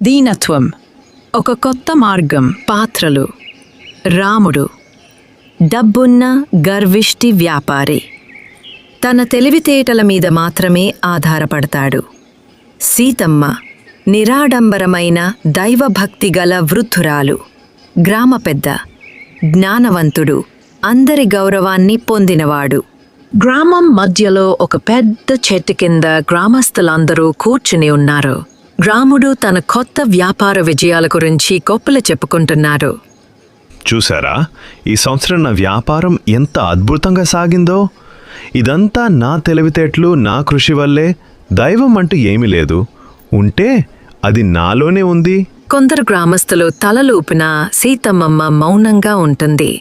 దీనత్వం ఒక కొత్త మార్గం. పాత్రలు: రాముడు డబ్బున్న గర్విష్టి వ్యాపారి, తన తెలివితేటల మీద మాత్రమే ఆధారపడతాడు. సీతమ్మ నిరాడంబరమైన దైవభక్తి గల వృద్ధురాలు. గ్రామ పెద్ద, జ్ఞానవంతుడు, అందరి గౌరవాన్ని పొందినవాడు. గ్రామం మధ్యలో ఒక పెద్ద చెట్టు కింద గ్రామస్తులందరూ కూర్చుని ఉన్నారు. రాముడు తన కొత్త వ్యాపార విజయాల గురించి గొప్పలు చెప్పుకుంటున్నాడు. చూసారా, ఈ సంవత్సరం నా వ్యాపారం ఎంత అద్భుతంగా సాగిందో. ఇదంతా నా తెలివితేటలు, నా కృషి వల్లే. దైవం అంటూ ఏమీ లేదు, ఉంటే అది నాలోనే ఉంది. కొందరు గ్రామస్తులు తలలూపినా సీతమ్మమ్మ మౌనంగా ఉంటుంది.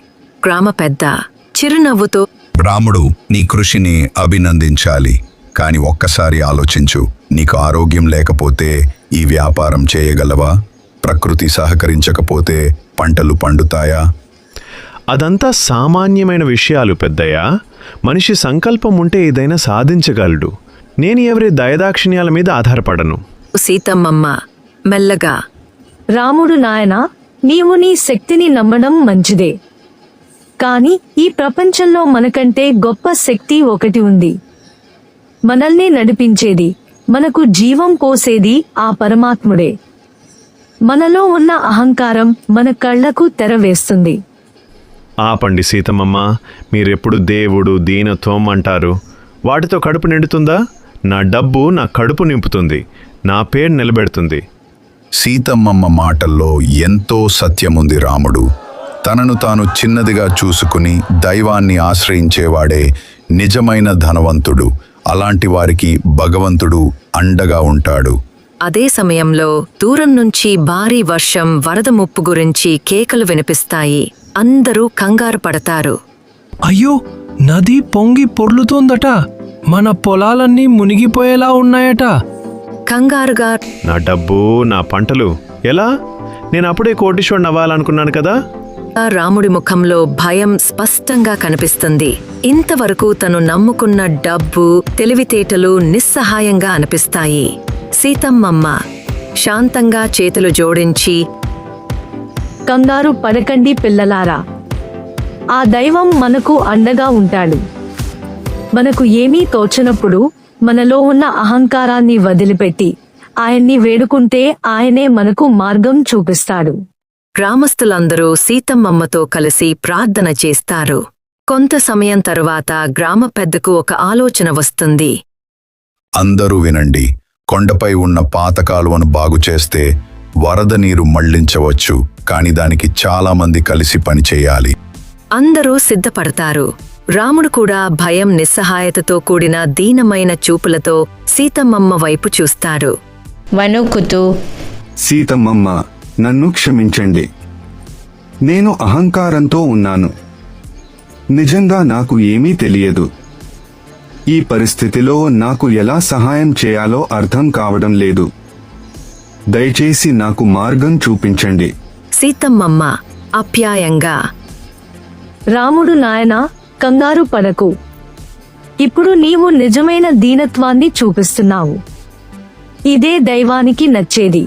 గ్రామ పెద్ద చిరునవ్వుతో, రాముడు, నీ కృషిని అభినందించాలి. కాని ఒక్కసారి ఆలోచించు, నీకు ఆరోగ్యం లేకపోతే ఈ వ్యాపారం చేయగలవా? ప్రకృతి సహకరించకపోతే పంటలు పండుతాయా? అదంతా సామాన్యమైన విషయాలు పెద్దయ్యా. మనిషి సంకల్పం ఉంటే ఏదైనా సాధించగలడు. నేను ఎవరి దయదాక్షిణ్యాల మీద ఆధారపడను. సీతమ్మమ్మ మెల్లగా, రాముడు, నాయనా, నీవు నీ శక్తిని నమ్మడం మంచిదే. కాని ఈ ప్రపంచంలో మనకంటే గొప్ప శక్తి ఒకటి ఉంది. మనల్ని నడిపించేది, మనకు జీవం పోసేది ఆ పరమాత్ముడే. మనలో ఉన్న అహంకారం మన కళ్లకు తెర వేస్తుంది. ఆపండి సీతమ్మమ్మ, మీరెప్పుడు దేవుడు, దీనత్వం అంటారు. వాటితో కడుపు నిండుతుందా? నా డబ్బు నా కడుపు నింపుతుంది, నా పేరు నిలబెడుతుంది. సీతమ్మమ్మ మాటల్లో ఎంతో సత్యముంది. రాముడు తనను తాను చిన్నదిగా చూసుకుని దైవాన్ని ఆశ్రయించేవాడే నిజమైన ధనవంతుడు. అలాంటి వారికి భగవంతుడు అండగా ఉంటాడు. అదే సమయంలో దూరం నుంచి భారీ వర్షం, వరద ముప్పు గురించి కేకలు వినిపిస్తాయి. అందరూ కంగారు పడతారు. అయ్యో, నది పొంగి పొర్లుతోందట, మన పొలాలన్నీ మునిగిపోయేలా ఉన్నాయట. కంగారుగా, నా డబ్బు, నా పంటలు ఎలా? నేను అప్పుడే కోటీశ్వరుని అవ్వాలనుకున్నాను కదా. రాముడి ముఖంలో భయం స్పష్టంగా కనిపిస్తుంది. ఇంతవరకు తను నమ్ముకున్న డబ్బు, తెలివితేటలు నిస్సహాయంగా అనిపిస్తాయి. సీతమ్మమ్మ శాంతంగా చేతులు జోడించి, కంగారు పడకండి పిల్లలారా, ఆ దైవం మనకు అండగా ఉంటాడు. మనకు ఏమీ తోచనప్పుడు మనలో ఉన్న అహంకారాన్ని వదిలిపెట్టి ఆయన్ని వేడుకుంటే ఆయనే మనకు మార్గం చూపిస్తాడు. గ్రామస్తులందరూ సీతమ్మమ్మతో కలిసి ప్రార్థన చేస్తారు. కొంత సమయం తరువాత గ్రామ పెద్దకు ఒక ఆలోచన వస్తుంది. అందరూ వినండి, కొండపై ఉన్న పాత కాలువను బాగు చేస్తే వరద నీరు మళ్లించవచ్చు. కాని దానికి చాలా మంది కలిసి పనిచేయాలి. అందరూ సిద్ధపడతారు. రాముడు కూడా భయం, నిస్సహాయతతో కూడిన దీనమైన చూపులతో సీతమ్మమ్మ వైపు చూస్తాడు. వణుకుతూ, సీతమ్మమ్మ, నన్ను క్షమించండి. నేను అహంకారంతో ఉన్నాను. నిజంగా నాకు ఏమీ తెలియదు. ఈ పరిస్థితిలో నాకు ఎలా సహాయం చేయాలో అర్థం కావడం లేదు. దయచేసి నాకు మార్గం చూపించండి. సీతమ్మమ్మ ఆప్యాయంగా, రాముడు, నాయనా, కంగారు పడకు. ఇప్పుడు నీవు నిజమైన దీనత్వాన్ని చూపిస్తున్నావు. ఇదే దైవానికి నచ్చేది.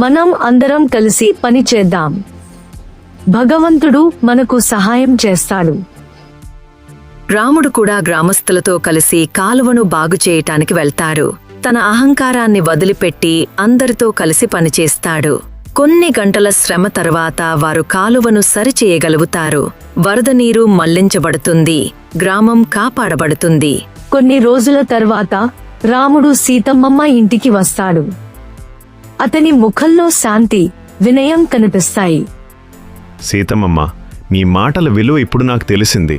మనం అందరం కలిసి పని చేద్దాం. భగవంతుడు మనకు సహాయం చేస్తాడు. రాముడు కూడా గ్రామస్తులతో కలిసి కాలువను బాగు చేయటానికి వెళ్తారు. తన అహంకారాన్ని వదిలిపెట్టి అందరితో కలిసి పనిచేస్తాడు. కొన్ని గంటల శ్రమ తర్వాత వారు కాలువను సరిచేయగలుగుతారు. వరద నీరు మళ్లించబడుతుంది. గ్రామం కాపాడబడుతుంది. కొన్ని రోజుల తర్వాత రాముడు సీతమ్మమ్మ ఇంటికి వస్తాడు. అతని ముఖంలో శాంతి, వినయం కనిపిస్తాయి. సీతమ్మమ్మ, మీ మాటల విలువ ఇప్పుడు నాకు తెలిసింది.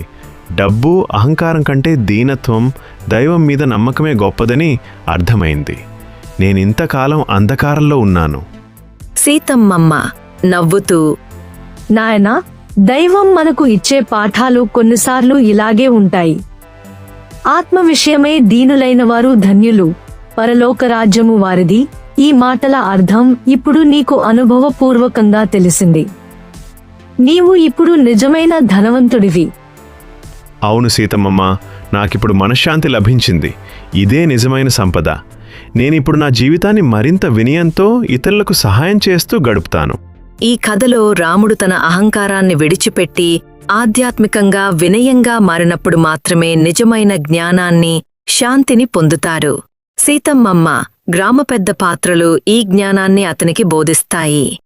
డబ్బు, అహంకారం కంటే దీనత్వం, దైవం మీద నమ్మకమే గొప్పదని అర్థమైంది. నేనింతకాలం అంధకారంలో ఉన్నాను. సీతమ్మమ్మ నవ్వుతూ, నాయనా, దైవం మనకు ఇచ్చే పాఠాలు కొన్నిసార్లు ఇలాగే ఉంటాయి. ఆత్మ విషయమై దీనులైన వారు ధన్యులు, పరలోక రాజ్యము వారిది. ఈ మాటల అర్థం ఇప్పుడు నీకు అనుభవపూర్వకంగా తెలిసింది. నీవు ఇప్పుడు నిజమైన ధనవంతుడివి. అవును సీతమ్మమ్మ, నాకిప్పుడు మనశ్శాంతి లభించింది. ఇదే నిజమైన సంపద. నేనిప్పుడు నా జీవితాన్ని మరింత వినయంతో ఇతరులకు సహాయం చేస్తూ గడుపుతాను. ఈ కథలో రాముడు తన అహంకారాన్ని విడిచిపెట్టి ఆధ్యాత్మికంగా వినయంగా మారినప్పుడు మాత్రమే నిజమైన జ్ఞానాన్ని, శాంతిని పొందుతారు. సీతమ్మమ్మ, గ్రామ పెద్ద పాత్రలు ఈ జ్ఞానాన్ని అతనికి బోధిస్తాయి.